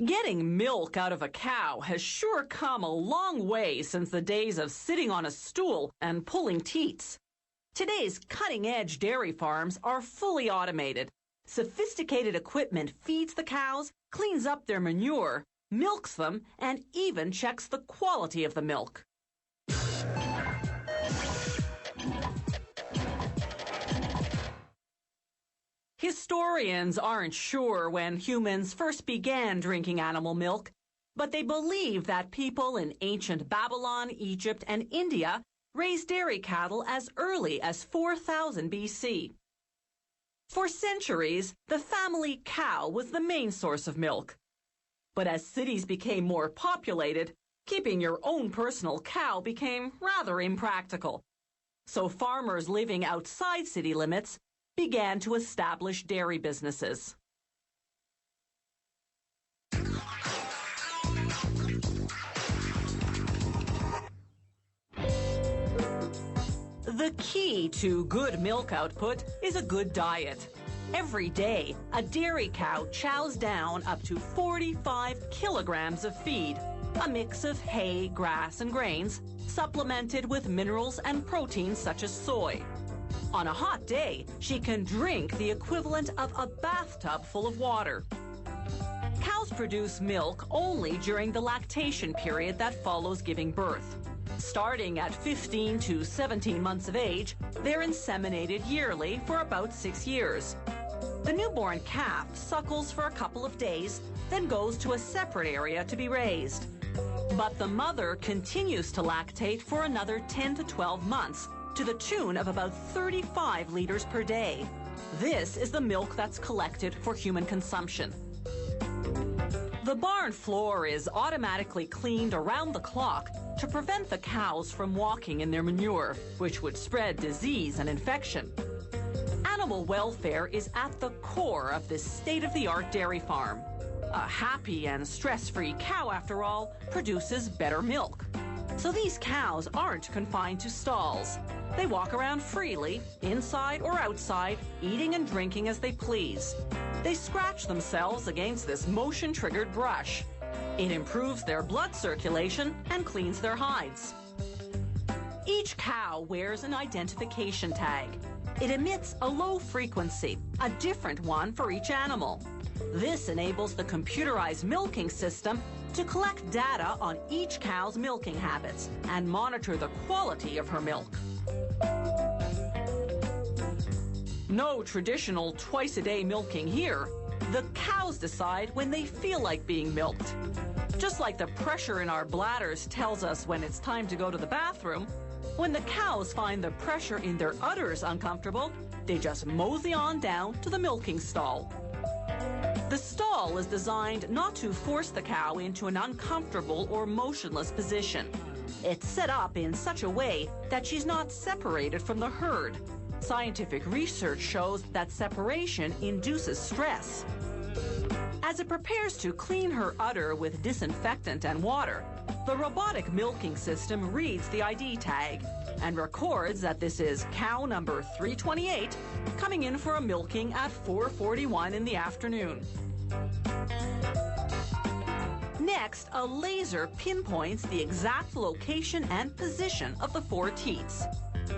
Getting milk out of a cow has sure come a long way since the days of sitting on a stool and pulling teats. Today's cutting-edge dairy farms are fully automated. Sophisticated equipment feeds the cows, cleans up their manure, milks them, and even checks the quality of the milk. Historians aren't sure when humans first began drinking animal milk, but they believe that people in ancient Babylon, Egypt, and India raised dairy cattle as early as 4000 BC. For centuries, the family cow was the main source of milk. But as cities became more populated, keeping your own personal cow became rather impractical. So farmers living outside city limits began to establish dairy businesses. The key to good milk output is a good diet. Every day, a dairy cow chows down up to 45 kilograms of feed, a mix of hay, grass, and grains, supplemented with minerals and proteins such as soy. On a hot day, she can drink the equivalent of a bathtub full of water. Cows produce milk only during the lactation period that follows giving birth. Starting at 15 to 17 months of age, they're inseminated yearly for about 6 years. The newborn calf suckles for a couple of days, then goes to a separate area to be raised. But the mother continues to lactate for another 10 to 12 months, to the tune of about 35 liters per day. This is the milk that's collected for human consumption. The barn floor is automatically cleaned around the clock to prevent the cows from walking in their manure, which would spread disease and infection. Animal welfare is at the core of this state-of-the-art dairy farm. A happy and stress-free cow, after all, produces better milk. So these cows aren't confined to stalls. They walk around freely, inside or outside, eating and drinking as they please. They scratch themselves against this motion-triggered brush. It improves their blood circulation and cleans their hides. Each cow wears an identification tag. It emits a low frequency, a different one for each animal. This enables the computerized milking system to collect data on each cow's milking habits and monitor the quality of her milk. No traditional twice-a-day milking here. The cows decide when they feel like being milked. Just like the pressure in our bladders tells us when it's time to go to the bathroom, when the cows find the pressure in their udders uncomfortable, they just mosey on down to the milking stall. The stall is designed not to force the cow into an uncomfortable or motionless position. It's set up in such a way that she's not separated from the herd. Scientific research shows that separation induces stress. As it prepares to clean her udder with disinfectant and water, the robotic milking system reads the ID tag and records that this is cow number 328 coming in for a milking at 4:41 in the afternoon. Next, a laser pinpoints the exact location and position of the 4 teats.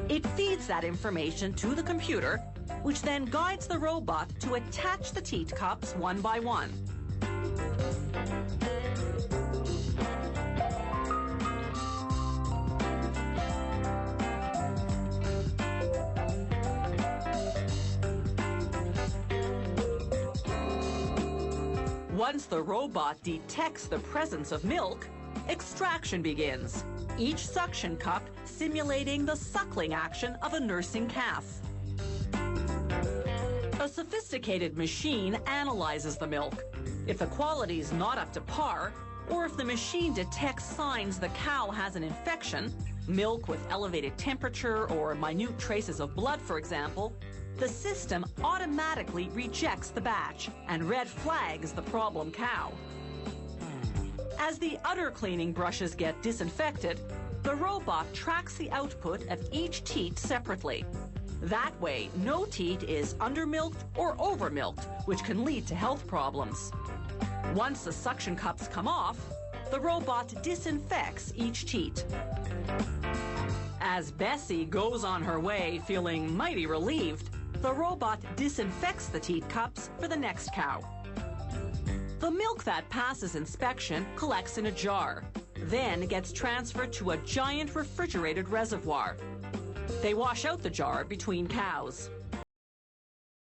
It feeds that information to the computer, which then guides the robot to attach the teat cups one by one. Once the robot detects the presence of milk, extraction begins, each suction cup simulating the suckling action of a nursing calf. A sophisticated machine analyzes the milk. If the quality is not up to par, or if the machine detects signs the cow has an infection, milk with elevated temperature or minute traces of blood, for example, the system automatically rejects the batch and red flags the problem cow. As the udder cleaning brushes get disinfected, the robot tracks the output of each teat separately. That way, no teat is undermilked or overmilked, which can lead to health problems. Once the suction cups come off, the robot disinfects each teat. As Bessie goes on her way feeling mighty relieved, the robot disinfects the teat cups for the next cow. The milk that passes inspection collects in a jar, then gets transferred to a giant refrigerated reservoir. They wash out the jar between cows.